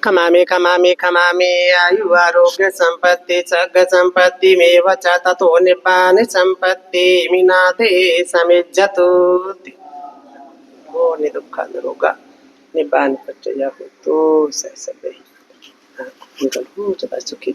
खमामि खमामि खमामि आयु आरोग्य संपत्ति सग संपत्ति मेव च ततो निब्बान संपत्ति मिनाते समिज्जतु वो निदुःख निरोग निब्बान पच्चय होतो ससबे निकल हो चला सुखी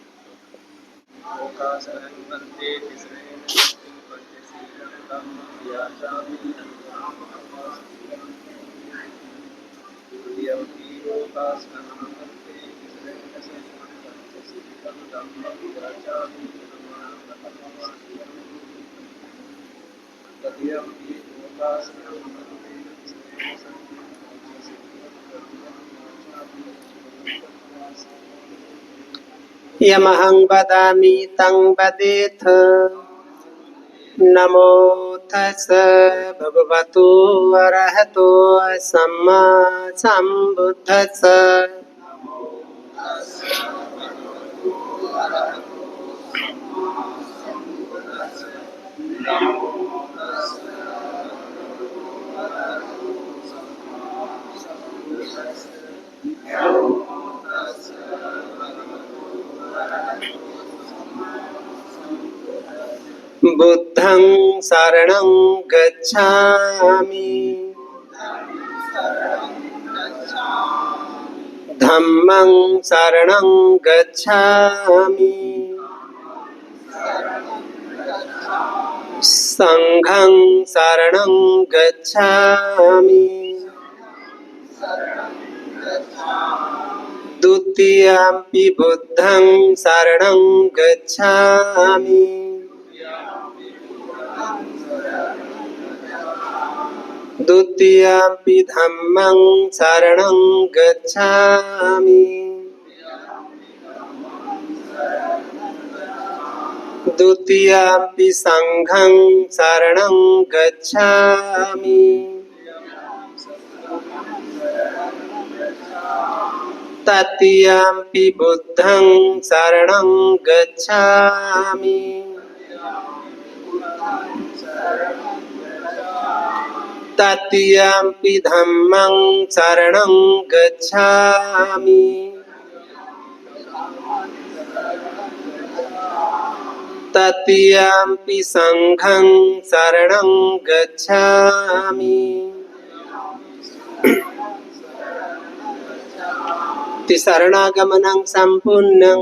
यमहं वदामि तं वदेथ। नमो तस्स भगवतो अरहतो सम्मा सम्बुद्धस्स। बुद्धं शरणं गच्छामि धम्मं शरणं गच्छामि संघं शरणं गच्छामि द्वितीयम्पि बुद्धं शरणं गच्छामि द्वितीयम्पि धम्मं शरणं गच्छामि द्वितीयम्पि संघं शरणं गच्छामि तृतीयम्पि बुद्धं शरणं गच्छामि तृतीयम्पि धम्मं शरणं गच्छामि तृतीयम्पि संघं शरणं गच्छामि। शरणागमनं सम्पूर्णं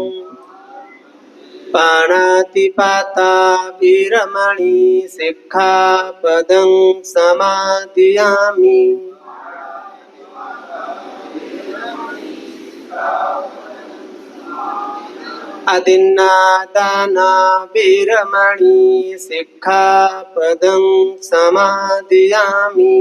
पाणातिपाता वीरमणि सिक्खापदं समादियामि। अदिन्नादाना वीरमणि सिक्खापदं समादियामि।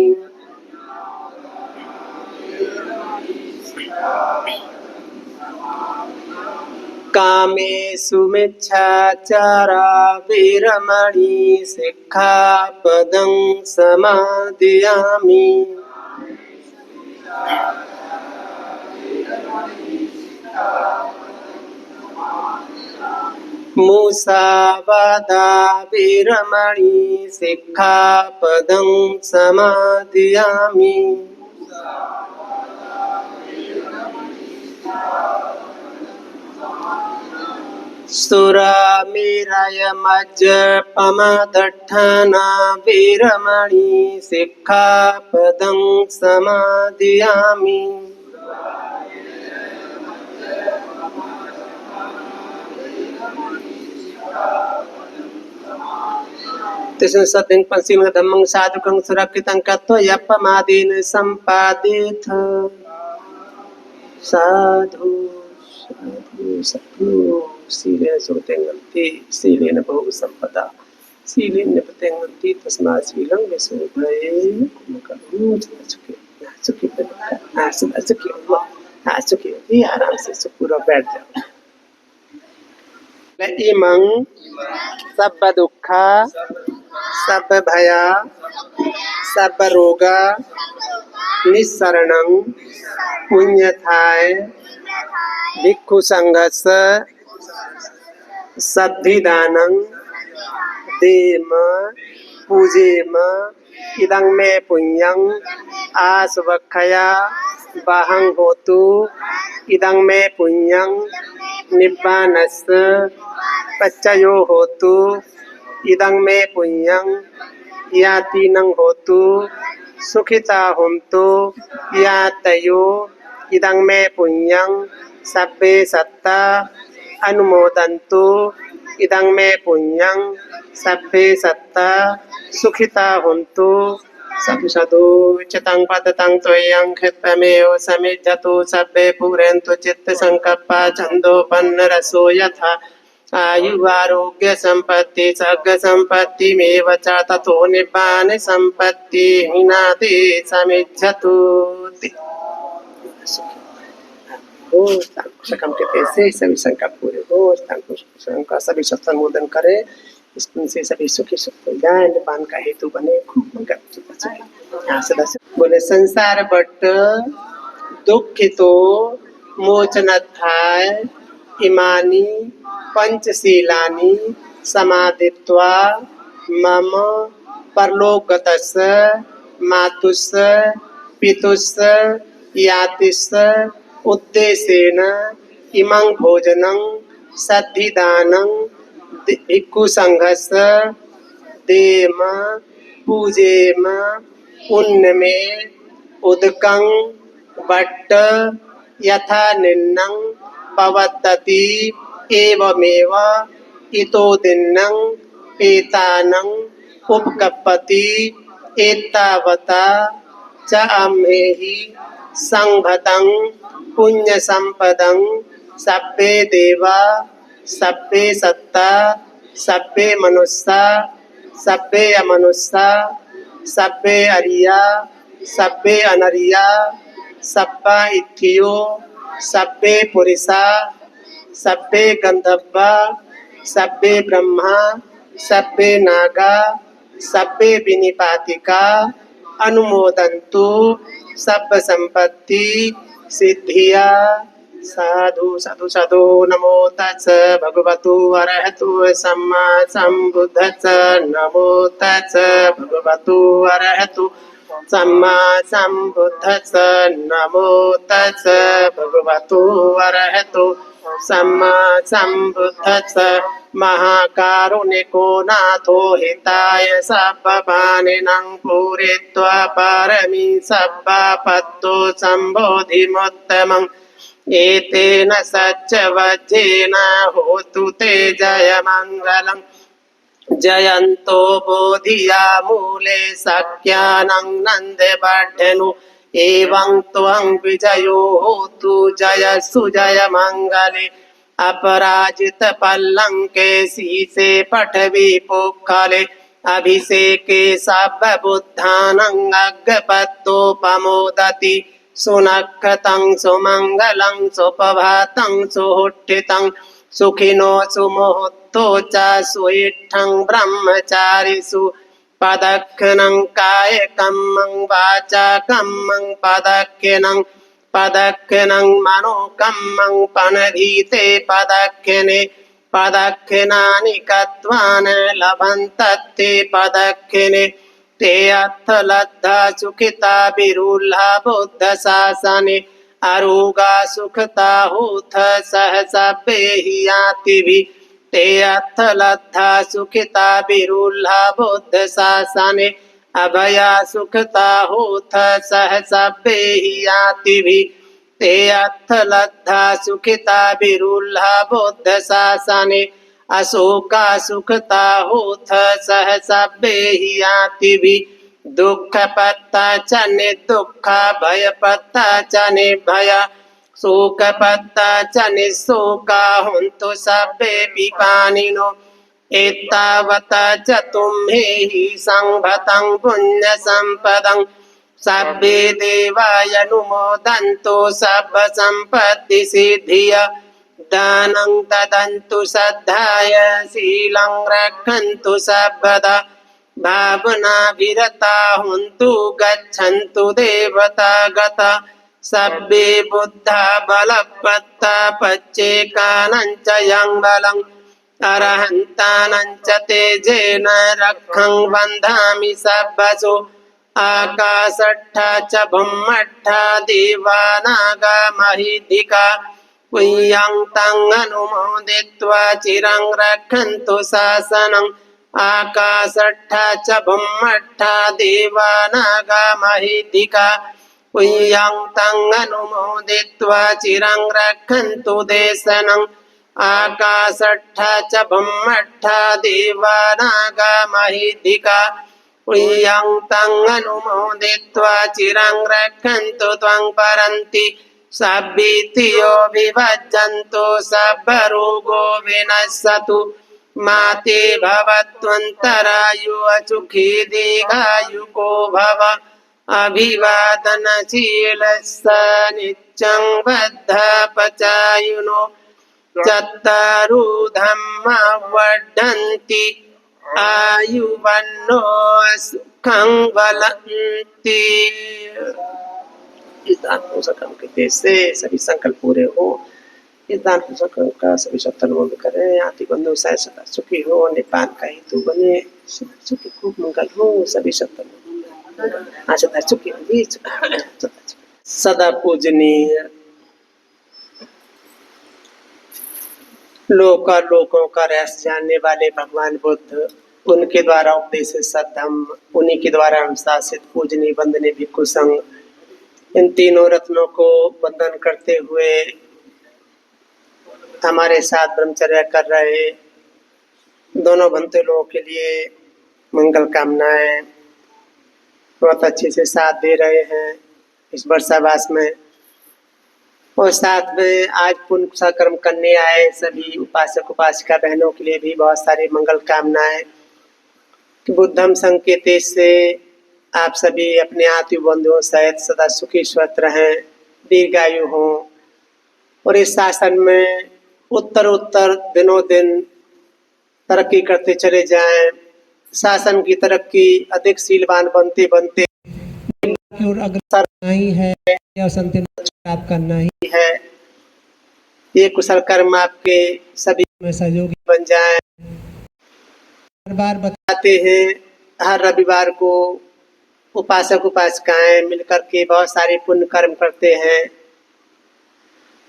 कामेषु मिच्छाचारा वीरमणि सिक्खापदं समादियामि। मुसावादा वीरमणि सिक्खापदं समादियामि। सुरामेरय मज्जपमादट्ठाना वीरमणि सिक्खापदं समादियामि। तिस्न सत्यं पंचीं धम्मं साधुकं सुरक्षितं कृत्वा यप्पमादेन सम्पादेथ। साधु साधु साधु सीलेन सुतेंगंति सीलेन बहु संपदा सीलेन निपतेंगंति तस्मात् सीलं विशोभये कुमकरुं चुके चुके चुके ये आराम से पूरा बैठ जाओ। इमं सब दुख सब भया सब रोगा निस्सरणं पुण्यथाय भिक्षु संघस सद्धिदानं देम पूजेम इदं मे पुण्यं आसवक्षया वाहं होतु इदं मे पुण्यं निब्बानस्य पच्चयो होतु इदं मे पुण्यं यातीनं होतु सुखिता होन्तु यातयो इदं मे पुण्यं सब्बे सत्ता अनुमोदन्तु इदं मे पुण्यं सब्बे सत्ता सुखिता होन्तु। साधु साधु चितं पततं त्वयं क्षिप्रमेव समिज्जतु सब्बे पूरयन्तु चित्तसङ्कल्पा छन्दोपन्नरसो यथा आयु आरोग्य संपत्ति सर्ग संपत्ति मेव च ततो निब्बान संपत्ति हिनाते समिज्जतु हो सकम के पैसे सभी संकट पूरे हो स्वयं का सभी सत्संबोधन करे इससे सभी सुखी सुख हो जाए निपान का हेतु बने खूब यहाँ से बोले संसार बट दुखितो मोचनत्थाय इमानी पंचशीलानि समादित्वा मम परलोकतस्य मातुस्य पितुस्य यातिस्य उद्देशेन इमं भोजनं सद्धिदानं भिक्खुसंघस्य देम पूजेम पुण्यमे उदकं बट्ट यथा निन्नं पवत्तति एवमेव इतो दिन्नं एतानं उपकप्पति एतावता च अम्हेहि संभतं पुण्यसंपदं सब्बे देवा सब्बे सत्ता सब्बे मनुष्या सब्बे अमनुष्या सब्बे अरिया सब्बे अनरिया सब्बा इत्थियो सब्बे पुरुषा सब्बे गंधर्वा सब्बे ब्रह्मा सब्बे नागा सब्बे विनिपातिका अनुमोदन्तु सब्ब संपत्ति सिद्धिया साधु साधु साधु नमो तस् भगवतु अरहतु सम्मा सम्बुद्धस्स नमो तस् भगवतु अरहतु सम्मा सम्बुद्धस्स नमो तस् भगवतु अरहतु सम्मा सम्बुद्धस्स महाकारुणिको नाथो हिताय सप्पपाणिनं पूरयित्वा पारमी सप्पपत्तो सम्बोधिमुत्तमम् एतेन सच्चवज्जेन होतु ते जयमङ्गलम् जयन्तो बोधिया मूले सख्यानं नन्दवर्धनु एवं त्वं विजयो होतु जयसु जयमङ्गले अपराजित पल्लंके शीसे पठवी पुक्खले अभिषेके सब्बबुद्धानं अग्गपत्तोपमोदति सुनक्षतं सुमङ्गलं सुप्रभातं सुहुट्ठितं सुखिनो सुमुहूर्तो च सुइत्थं ब्रह्मचारिषु पदक्षिणं कायकम्मं वाचाकम्मं पदक्षिणं पदक्षिणं मनोकम्मं पणधीते पदक्षिणे पदक्षिणानि कत्वान् लभन्तत्ते पदक्षिणे ते अर्थलब्धा सुखिता विरुल्हा बुद्ध शासने अरुगा सुखता हूथ सहसभ्ये हि यातिभिः ते अर्थलब्धा सुखिता विरुल्हा बुद्ध शासने अभया सुखता हूथ सहसभ्ये हि यातिभिः ते अर्थलब्धा सुखिता विरुल्हा बुद्ध शासने अशोका सुखता हूथ सहसभ्ये हि यातिभिः दुःखपत्ता च निर्दुःखा भयपत्ता च निर्भया शोकपत्ता च निःशोका हुन्तु सभ्ये विपानिनो एतावता च तुम्हेहि संभतं पुण्यसम्पदं सब्बे देवायनुमोदन्तु सब्बसम्पत्तिसिद्धिया दानं ददन्तु श्रद्धाय शीलं रक्षन्तु सर्वदा भावना विरता हुन्तु गच्छन्तु देवता गता सब्बे बुद्धा बलवत्ता पच्चेकानं च यं बलम् अरहन्तानं च तेजेन रक्षं बन्धामि सर्वसु आकाशट्ठा च भुम्मट्ठा देवानागा महीधिका पुय्यं तं अनुमोदित्वा चिरं रक्षन्तु शासनम् आकाशट्ठा च भुम्मट्ठा देवानागा महीधिका पुय्यं तं अनुमोदित्वा चिरं रक्षन्तु देशनम् आकाशट्ठा च भुम्मट्ठा देवानागा महीधिका पुय्यं तं अनुमोदित्वा चिरं रक्षन्तु त्वं परन्ति सब्बीतियो विभज्जन्तु सर्वरोगो विनश्यतु माते भवत्वन्तरायु सुखी दीर्घायुको भव अभिवादनशीलस्य नित्यं बद्धपचायुनो चत्तारो धम्मा वर्धन्ति आयुवन्नो सुखं बलन्ति। इस दान पुरुषोत्तम के देश से सभी संकल्प पूरे हो। इस दान पुरुषोत्तम का सभी सत्कर्म करें। आदि बंधु सदा सुखी हो, निपात का हेतु बने, सुखी खूब मंगल हो, सभी सत्कर्म सदा सुखी होगी। सदा पूजनीय लोकों का रहस्य जानने वाले भगवान बुद्ध, उनके द्वारा उपदेशित सद्धम्म, उन्हीं के द्वारा अनुशासित पूजनीय वंदनीय भिक्षु संघ, इन तीनों रत्नों को वंदन करते हुए हमारे साथ ब्रह्मचर्य कर रहे दोनों भंते लोगों के लिए मंगल कामनाएं बहुत अच्छे से साथ दे रहे हैं इस वर्षावास में। और साथ में आज पुण्य सा कर्म करने आए सभी उपासक उपासिका बहनों के लिए भी बहुत सारी मंगल कामनाएं कि बुद्धम संघ के तेज से आप सभी अपने आत्म बंधुओं सहित सदा सुखी स्वस्थ रहें, दीर्घायु हों और इस शासन में उत्तर दिनों दिन तरक्की करते चले जाएं। शासन की तरक्की अधिक शीलवान बनते बनते की ओर अग्रसर नहीं है या संतुलन प्राप्त करना ही है। ये कुशल कर्म आपके सभी में सहयोगी बन जाएं। हर बार बताते हैं, हर रविवार को उपासक उपासिकाएं मिलकर के बहुत सारे पुण्य कर्म करते हैं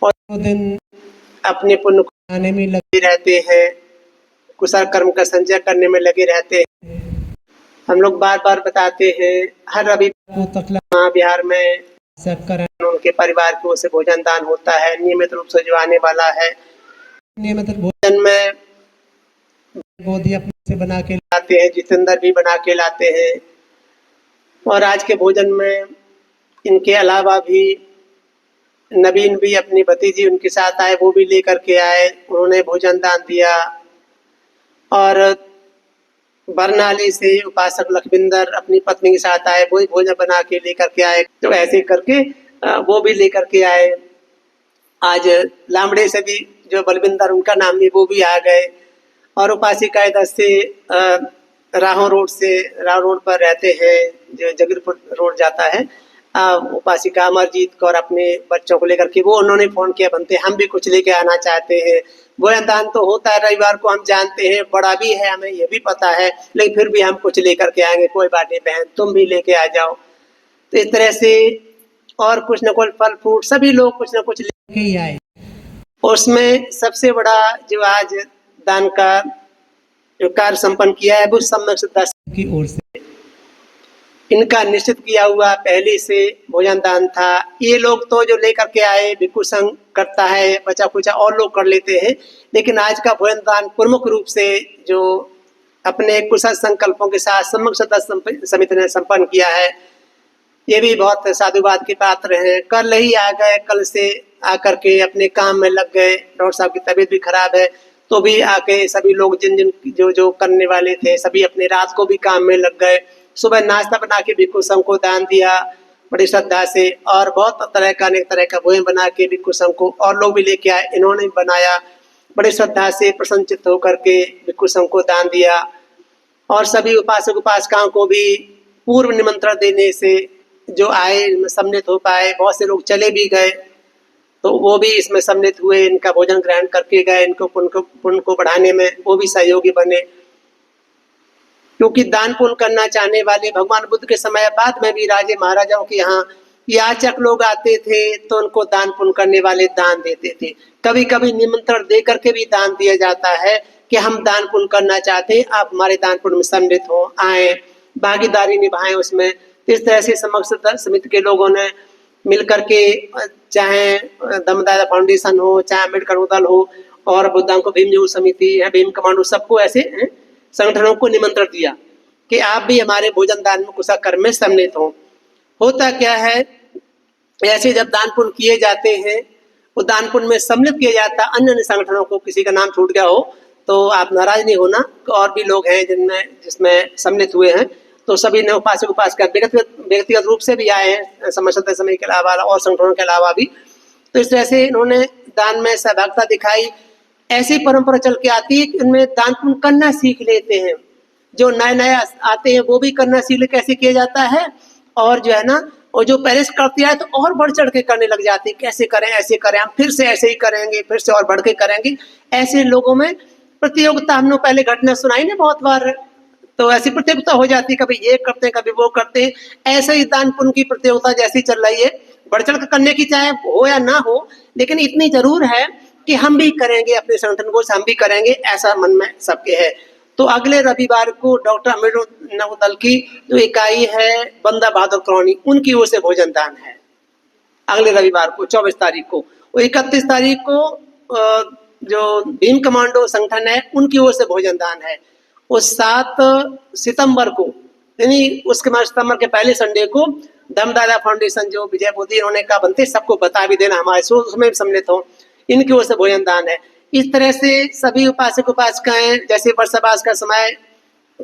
और दो दिन अपने पुण्य को बनाने में लगे रहते हैं, कुशल कर्म का संचय करने में लगे रहते हैं। हम लोग बार बार बताते हैं, हर रविवार को तकला बिहार में उनके परिवार की ओर से भोजन दान होता है, नियमित रूप से जो आने वाला है। नियमित भोजन में बोधी अपने से बना के लाते हैं, जितेंद्र भी बना के लाते हैं और आज के भोजन में इनके अलावा भी नवीन भी अपनी भतीजी उनके साथ आए, वो भी लेकर के आए, उन्होंने भोजन दान दिया। और बरनाली से उपासक लखविंदर अपनी पत्नी के साथ आए, वो ही भोजन बना के लेकर के आए, तो ऐसे करके वो भी लेकर के आए। आज लामड़े से भी जो बलविंदर उनका नाम भी वो भी आ गए और उपासिका इधर से राहों रोड पर रहते हैं, जो जगीरपुर रोड जाता है, उपासिका अमरजीत कौर अपने बच्चों को लेकर के वो उन्होंने फोन किया, बनते हम भी कुछ लेके आना चाहते हैं। भोजन दान तो होता है रविवार को, हम जानते हैं, बड़ा भी है, हमें ये भी पता है, लेकिन फिर भी हम कुछ लेकर के आएंगे, कोई बात नहीं बहन तुम भी लेके आ जाओ। तो इस तरह से और कुछ न कुछ फल फ्रूट सभी लोग कुछ न कुछ लेके ही आए। उसमें सबसे बड़ा जो आज दान का जो कार्य संपन्न किया है वो सम्यक श्रद्धा की ओर से इनका निश्चित किया हुआ पहले से भोजन दान था। ये लोग तो जो लेकर के आए भिक्षु संघ करता है, बचा कुचा और लोग कर लेते हैं, लेकिन आज का भोजन दान प्रमुख रूप से जो अपने कुशल संकल्पों के साथ सम्यक श्रद्धा समिति ने संपन्न किया है, ये भी बहुत साधुवाद के पात्र हैं। कल ही आ गए, कल से आकर के अपने काम में लग गए। डॉक्टर साहब की तबीयत भी खराब है तो भी आके सभी लोग जिन जो करने वाले थे सभी अपने रात को भी काम में लग गए। सुबह नाश्ता बना के भिक्षु संघ को दान दिया बड़ी श्रद्धा से, और बहुत तरह का अनेक तरह का भोजन बना के भिक्षु संघ को और लोग भी लेके आए, इन्होंने बनाया बड़ी श्रद्धा से प्रसन्नचित्त होकर के भिक्षु संघ को दान दिया। और सभी उपासक उपासिकाओं को भी पूर्व निमंत्रण देने से जो आए सम्मिलित हो पाए, बहुत से लोग चले भी गए तो वो भी इसमें सम्मिलित हुए, इनका भोजन ग्रहण करके गए, इनको पुण्य को बढ़ाने में वो भी सहयोगी बने। क्योंकि दान पुण्य करना चाहने वाले भगवान बुद्ध के समय बाद में भी राजे महाराजाओं के यहाँ याचक लोग आते थे तो उनको दान पुण्य करने वाले दान देते थे। कभी कभी निमंत्रण दे करके भी दान दिया जाता है कि हम दान पुण्य करना चाहते हैं, आप हमारे दान पुण्य में सम्मिलित हो, आए, भागीदारी निभाएं उसमें। इस तरह से समग्र समिति के लोगों ने मिल करके, चाहे दमदादा फाउंडेशन हो, चाहे अम्बेडकर दल हो और बुद्धांको भीम युवा समिति है, भीम कमांडो, सबको ऐसे संगठनों को निमंत्रण दिया कि आप भी हमारे भोजन दान में कुशल कर्म में सम्मिलित हो। होता क्या है, ऐसे जब दान पुण्य किए जाते हैं, वो दान पुण्य में सम्मिलित किया जाता है अन्य अन्य संगठनों को, किसी का नाम छूट गया हो तो आप नाराज नहीं होना, और भी लोग हैं जिसमें सम्मिलित हुए हैं, तो सभी ने उपासक उपासिका व्यक्तिगत रूप से भी आए हैं, समझते समय के अलावा और संगठनों के अलावा भी। तो इस तरह से इन्होंने दान में सहभागिता दिखाई। ऐसी परंपरा चल के आती है कि उनमें दान पुण्य करना सीख लेते हैं, जो नए नए आते हैं वो भी करना सीख ले कैसे किया जाता है, और जो है ना, और जो पहले से करते आए तो और बढ़ चढ़ के करने लग जाते हैं, कैसे करें ऐसे करें, हम फिर से ऐसे ही करेंगे, फिर से और बढ़ के करेंगे। ऐसे लोगों में प्रतियोगिता, हमने पहले घटना सुनाई ना बहुत बार, तो ऐसी प्रतियोगिता हो जाती है, कभी ये करते हैं कभी वो करते हैं। ऐसे ही दान पुण्य की प्रतियोगिता जैसी चल रही है, बढ़ चढ़ कर करने की, चाहे हो या ना हो, लेकिन इतनी जरूर है कि हम भी करेंगे, अपने संगठन को हम भी करेंगे, ऐसा मन में सबके है। तो अगले रविवार को डॉक्टर अमृत दल की जो इकाई है बंदा बहादुर कॉलोनी, उनकी ओर से भोजन दान है अगले रविवार को 24 तारीख को। 31 तारीख को जो भीम कमांडो संगठन है उनकी ओर से भोजन दान है। उस 7 सितंबर को, यानी उसके बाद सितंबर के पहले संडे को धर्मदादा फाउंडेशन जो विजय मोदी इन्होंने कहा बनते सबको बता भी देना, हमारे शो उसमें भी सम्मिलित हो, इनकी ओर से भोजन दान है। इस तरह से सभी उपासक उपासिकाएं, जैसे वर्षावास का समय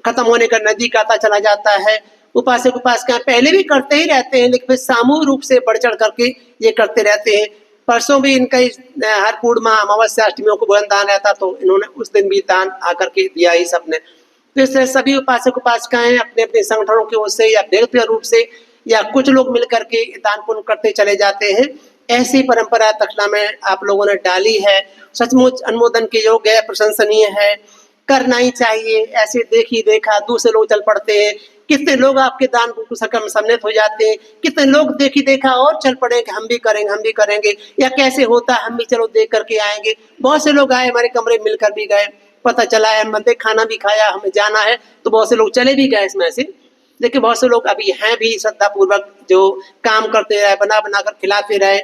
खत्म होने का नजदीक आता चला जाता है, उपासक उपासिकाएं पहले भी करते ही रहते हैं, लेकिन फिर सामूहिक रूप से बढ़ चढ़ करके ये करते रहते हैं। परसों भी इनका हर पूर्णिमा अमावस्या अष्टमियों को भोजन दान रहता, तो इन्होंने उस दिन भी दान आकर के दिया ही सबने। तो इस तरह सभी उपासक उपासिकाएं अपने अपने संगठनों की ओर से या व्यक्तिगत रूप से या कुछ लोग मिलकर के दान पुण्य करते चले जाते हैं। ऐसी परंपरा तक्षशिला में आप लोगों ने डाली है, सचमुच अनुमोदन के योग्य है, प्रशंसनीय है, करना ही चाहिए। ऐसे देखी देखा दूसरे लोग चल पड़ते हैं, कितने लोग आपके दान पुण्य सम्मिलित हो जाते हैं, कितने लोग देखी देखा और चल पड़े कि हम भी करेंगे हम भी करेंगे, या कैसे होता है हम भी चलो देख करके आएंगे। बहुत से लोग आए, हमारे कमरे मिलकर भी गए, पता चला है मंदिर खाना भी खाया, हमें जाना है, तो बहुत से लोग चले भी गए इसमें से। लेकिन बहुत से लोग अभी हैं भी श्रद्धा पूर्वक, जो काम करते रहे, बना बना कर खिलाते रहे,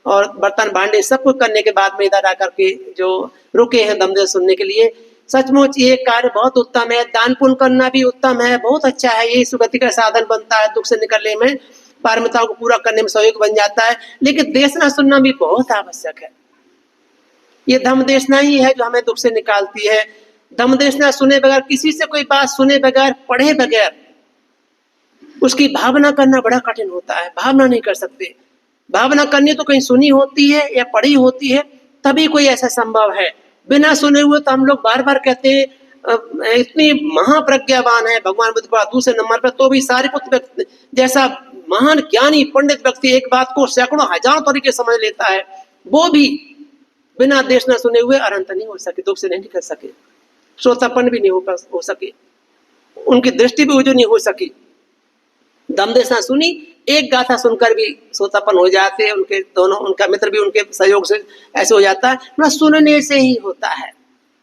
और बर्तन भांडे सब कुछ करने के बाद में इधर आकर के जो रुके हैं दमदेव सुनने के लिए। सचमुच ये कार्य बहुत उत्तम है, दान पुण्य करना भी उत्तम है, बहुत अच्छा है, ये सुगति का साधन बनता है, दुख से निकलने में, पारमिताओं को पूरा करने में सहयोग बन जाता है। लेकिन देशना सुनना भी बहुत आवश्यक है। ये धम्म देशना ही है जो हमें दुख से निकालती है। धम्म देशना सुने बगैर, किसी से कोई बात सुने बगैर, पढ़े बगैर उसकी भावना करना बड़ा कठिन होता है, भावना नहीं कर सकते। भावना करनी तो कहीं सुनी होती है या पढ़ी होती है, तभी कोई ऐसा संभव है। बिना सुने हुए तो हम लोग बार बार कहते हैं इतनी महाप्रज्ञावान है भगवान बुद्ध का दूसरे नंबर पर, तो भी सारिपुत्र जैसा महान ज्ञानी पंडित व्यक्ति एक बात को सैकड़ों हजारों तरीके समझ लेता है, वो भी बिना देश न सुने हुए अनंत नहीं हो सके, दुख से नहीं निकल सके, श्रोतापन भी नहीं हो सके, उनकी दृष्टि भी उजू नहीं हो सकी। दमदेश न सुनी, एक गाथा सुनकर भी श्रोतापन हो जाते हैं, उनके दोनों, उनका मित्र भी उनके सहयोग से ऐसे हो जाता है, ना सुनने से ही होता है।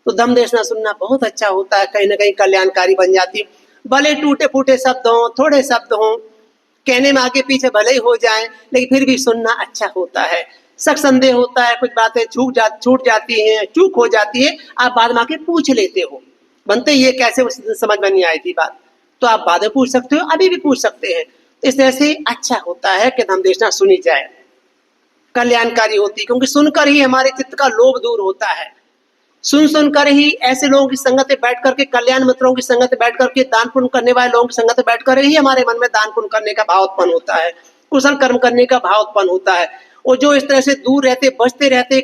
तो दमदेश न सुनना बहुत अच्छा होता है, कहीं ना कहीं कल्याणकारी बन जाती है। भले टूटे फूटे शब्द हों, थोड़े शब्द हों, कहने में आगे पीछे भले ही हो जाए, लेकिन फिर भी सुनना अच्छा होता है। शक संदेह होता है, कुछ बातें छूट जाती हैं, चूक हो जाती है, आप बाद में आके पूछ लेते हो, बनते ये कैसे उस समझ में नहीं आई थी बात, तो आप बाद में पूछ सकते हो, अभी भी पूछ सकते हैं। इस तरह से अच्छा होता है कि धम्मदेशना सुनी जाए, कल्याणकारी होती है, क्योंकि सुनकर ही हमारे चित्त का लोभ दूर होता है। सुनकर ही ऐसे लोगों की संगत में बैठ करके, कल्याण मित्रों की संगत में बैठ करके, दान पुण्य करने वाले लोगों की संगत में बैठ कर ही हमारे मन में दान पुण्य करने का भाव उत्पन्न होता है, कुशल कर्म करने का भाव उत्पन्न होता है। और जो इस तरह से दूर रहते, बचते रहते,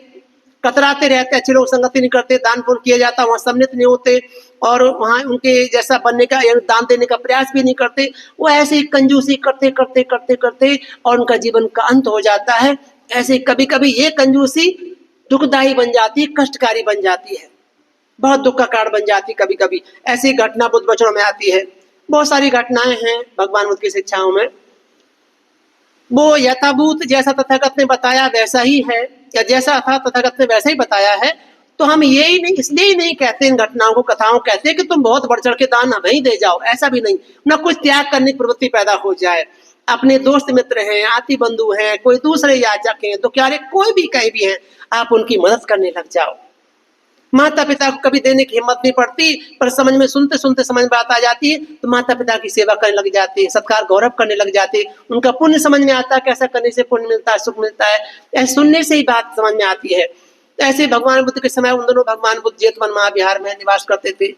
कतराते रहते, अच्छे लोग संगति नहीं करते, दान पुण्य किया जाता वहाँ सम्मिलित नहीं होते, और वहाँ उनके जैसा बनने का या दान देने का प्रयास भी नहीं करते, वो ऐसे ही कंजूसी करते करते करते करते और उनका जीवन का अंत हो जाता है। ऐसे कभी कभी ये कंजूसी दुखदायी बन जाती है, कष्टकारी बन जाती है, बहुत दुख का कारण बन जाती है। कभी कभी ऐसी घटना बुद्ध वचनों में आती है, बहुत सारी घटनाएं हैं भगवान बुद्ध की शिक्षाओं में। वो यथाभूत जैसा तथागत ने बताया वैसा ही है, या जैसा था तथागत ने वैसा ही बताया है। तो हम यही नहीं, इसलिए ही नहीं कहते इन घटनाओं को, कथाओं कहते हैं कि तुम बहुत बढ़ चढ़ के दान हमें ही दे जाओ, ऐसा भी नहीं, न कुछ त्याग करने की प्रवृत्ति पैदा हो जाए। अपने दोस्त मित्र हैं, आती बंधु हैं, कोई दूसरे याचक हैं, तो क्या रे कोई भी कहीं भी हैं, आप उनकी मदद करने लग जाओ। माता पिता को कभी देने की हिम्मत नहीं पड़ती, पर समझ में सुनते सुनते समझ में बात आ जाती है तो माता पिता की सेवा करने लग जाती है, सत्कार गौरव करने लग जाती है। उनका पुण्य समझ में आता है, कैसा करने से पुण्य मिलता है, सुख मिलता है, ऐसे सुनने से ही बात समझ में आती है। ऐसे भगवान बुद्ध के समय उन दोनों भगवान बुद्ध जेतवन महाविहार में निवास करते थे।